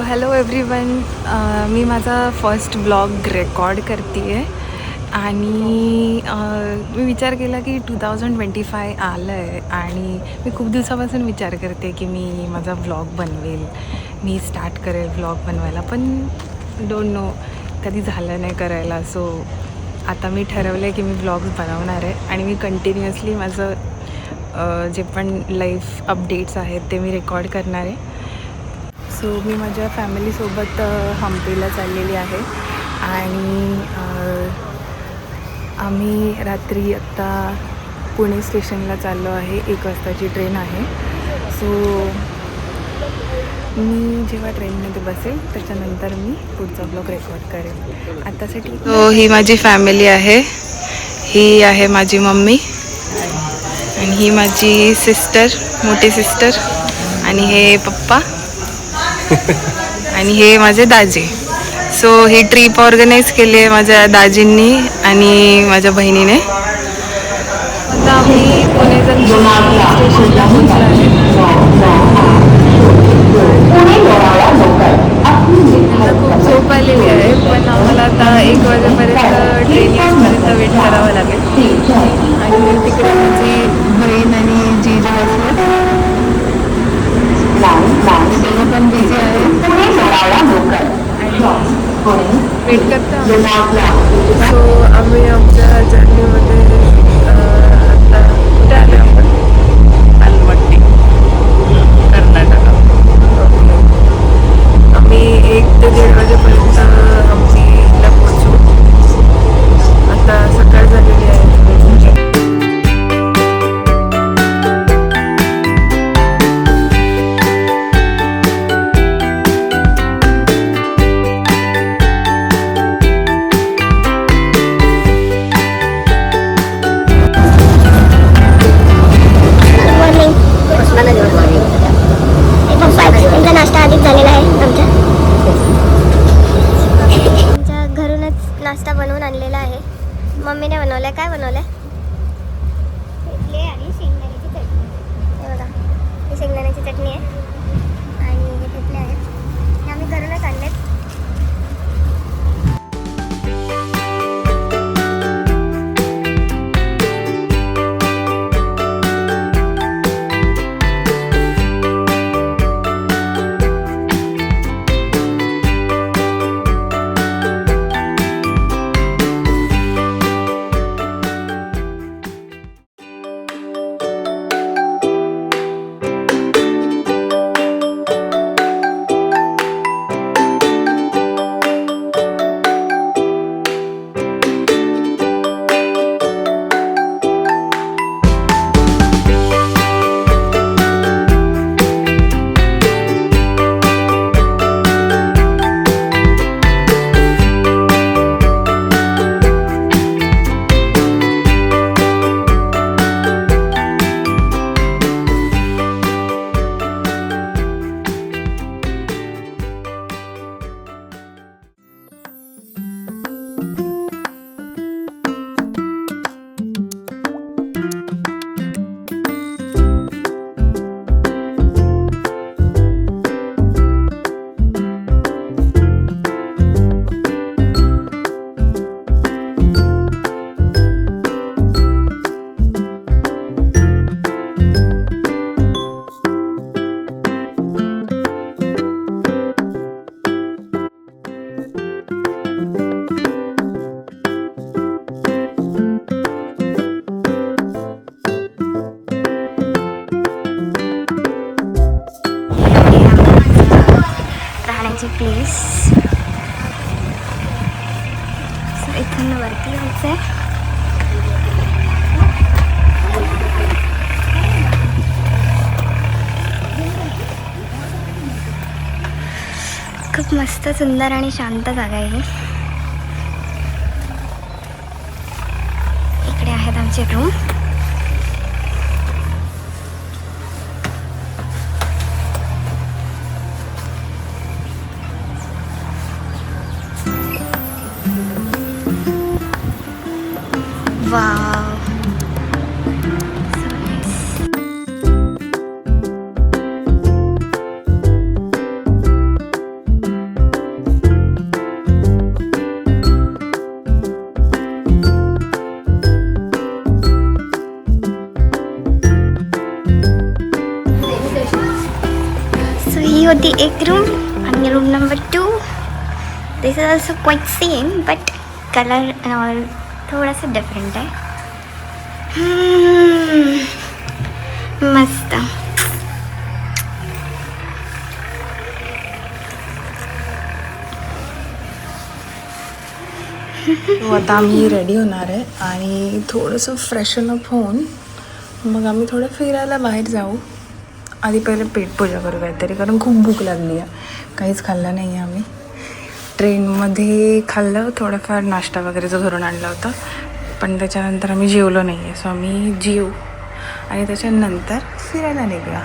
Hello everyone. मी माझा first blog record करते आहे आणि मी विचार केला की 2025 आलं आहे आणि मी खूप दिवसापासून विचार करते की मी माझा ब्लॉग बनवेल, मी स्टार्ट करेल ब्लॉग बनवायला, पण डोंट नो कधी झालं नाही करायला. सो आता मी ठरवलं आहे की मी ब्लॉग्स बनवणार आहे आणि मी कंटिन्युअसली माझं जे पण लाईफ अपडेट्स आहेत ते मी रेकॉर्ड करणार आहे. सो मी माझ्या फॅमिलीसोबत हम्पीला चाललेली आहे आणि आम्ही रात्री आत्ता पुणे स्टेशनला चाललो आहे. 1 वाजताची ट्रेन आहे. सो मी जेव्हा ट्रेनमध्ये बसेल त्याच्यानंतर मी पुढचा ब्लॉग रेकॉर्ड करेन. आत्तासाठी तो ही माझी फॅमिली आहे. ही आहे माझी मम्मी आणि ही माझी सिस्टर, मोठी सिस्टर, आणि हे पप्पा आणि हे माझे दाजी. सो ही ट्रिप ऑर्गनाईज केली आहे माझ्या दाजींनी आणि माझ्या बहिणीने. आता आम्ही पुणे स्टेशनला पोहोचलो आहे. मला खूप झोप आलेली आहे, पण आम्हाला आता 1 वाजेपर्यंत ट्रेन येईपर्यंत वेट करावं लागेल. आणि तिकडे माझी बहीण आणि जीजा असतात, दोघं पण बिझी आहे वेट करतो. सो आम्ही आमच्या जर्नीमध्ये आता कुठे आले आपण? आलमट्टी, कर्नाटक. आम्ही 1 ते 1:30 वाजेपर्यंत हम्पीला पोहोचू. आता सकाळ झालेली आहे. नाश्ता आधीच झालेला आहे आमच्या नाश्ता बनवून आणलेला आहे. मम्मीने बनवलाय. काय बनवलंय? पिठले आणि शेंगदाण्याची चटणी. हे बघा, ही शेंगदाण्याची चटणी आहे आणि हे पिठले आहेत. हे आम्ही घरूनच आणलेत. प्लीज इथून वरती यायचंय. खूप मस्त सुंदर आणि शांत जागा आहे. इकडे आहेत आमचे रूम. वाव, आणि room number 2. This is also quite same but colour and all थोडंसं डिफरंट आहे. मस्त. आता आम्ही रेडी होणार आहे आणि थोडंसं फ्रेशन अप होऊन मग आम्ही थोडं फिरायला बाहेर जाऊ. आधी पहिले पेटपूजा करू काहीतरी, कारण खूप भूक लागली आहे. काहीच खाल्लं नाही आहे आम्ही. ट्रेनमध्ये खाल्लं थोडंफार, नाश्ता वगैरेचं घरून आणलं होतं, पण त्याच्यानंतर आम्ही जेवलो नाही आहे. सो आम्ही जेवू आणि त्याच्यानंतर फिरायला निघूया.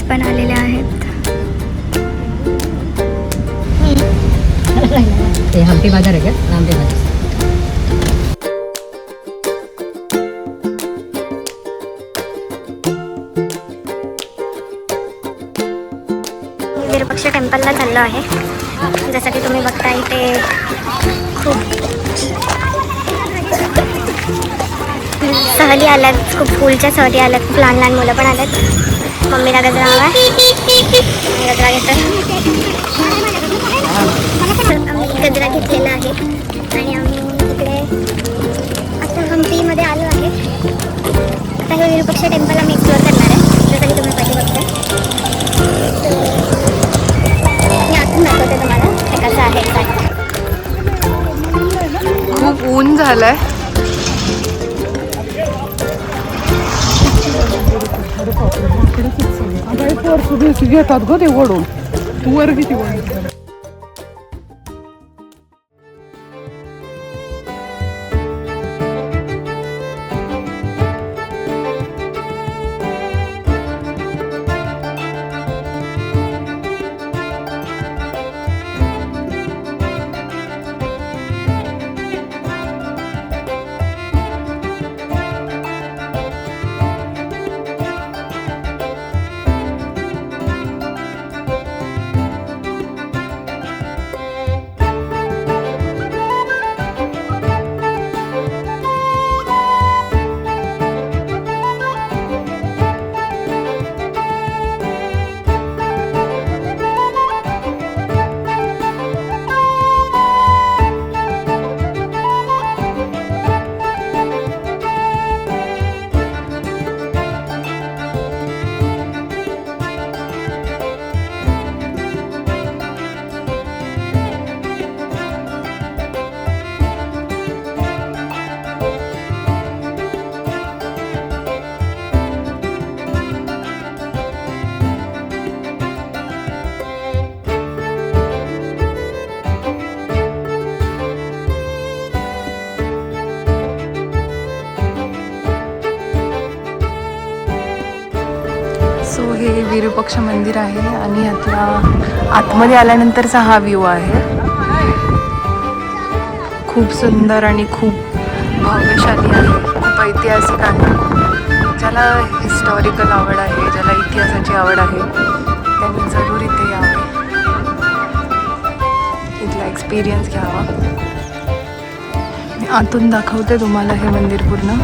पण आलेले आहेत. ते हम्पी बाजार आहे का? हम्पी बाजार. विरूपाक्ष टेम्पलला चाललो आहे. जसं की तुम्ही बघता इथे खूप सहली आल्यात, खूप फुलच्या सहली आल्यात, खूप लहान लहान मुलं पण आल्यात. मम्मीला गजरा हवा आहे, गजरा घेतो. आम्ही गजरा घेतलेला आहे आणि आम्ही इकडे आता हम्पीमध्ये आलो आहे. आता हे विरूपाक्ष टेम्पल आम्ही एक्सप्लोअर करणार आहे, जसं की तुम्ही पाहिजे बघताय. मी आतून दाखवते तुम्हाला हे कसं आहे काय. खूप ऊन झालंय. घेतात ग ते ओढून, तू वर किती वडून. विरूपक्ष मंदिर आहे आणि यातला आतमध्ये आल्यानंतरचा हा व्ह्यू आहे. खूप सुंदर आणि खूप भव्यशाली आहे, खूप ऐतिहासिक आहे. ज्याला हिस्टॉरिकल आवड आहे, ज्याला इतिहासाची आवड आहे, त्यांनी जरूर इथे यावे, इथला एक्सपिरियन्स घ्यावा. मी आतून दाखवते तुम्हाला हे मंदिर पूर्ण.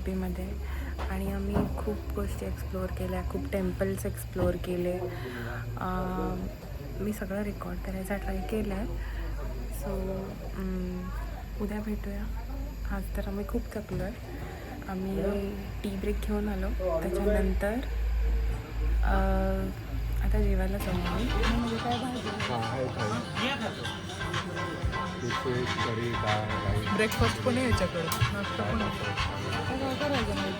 हम्पीमध्ये आणि आम्ही खूप गोष्टी एक्सप्लोअर केल्या, खूप टेम्पल्स एक्सप्लोअर केले. मी सगळं रेकॉर्ड करायचा ट्राय केला आहे. सो उद्या भेटूया. आज तर आम्ही खूप थकलो आहे. आम्ही टी ब्रेक घेऊन आलो, त्याच्यानंतर आता जेवायला जाऊ आम्ही. ब्रेकफास्ट पण आहे याच्याकडे, नाश्ता पण आहे. काय करायचं नाही.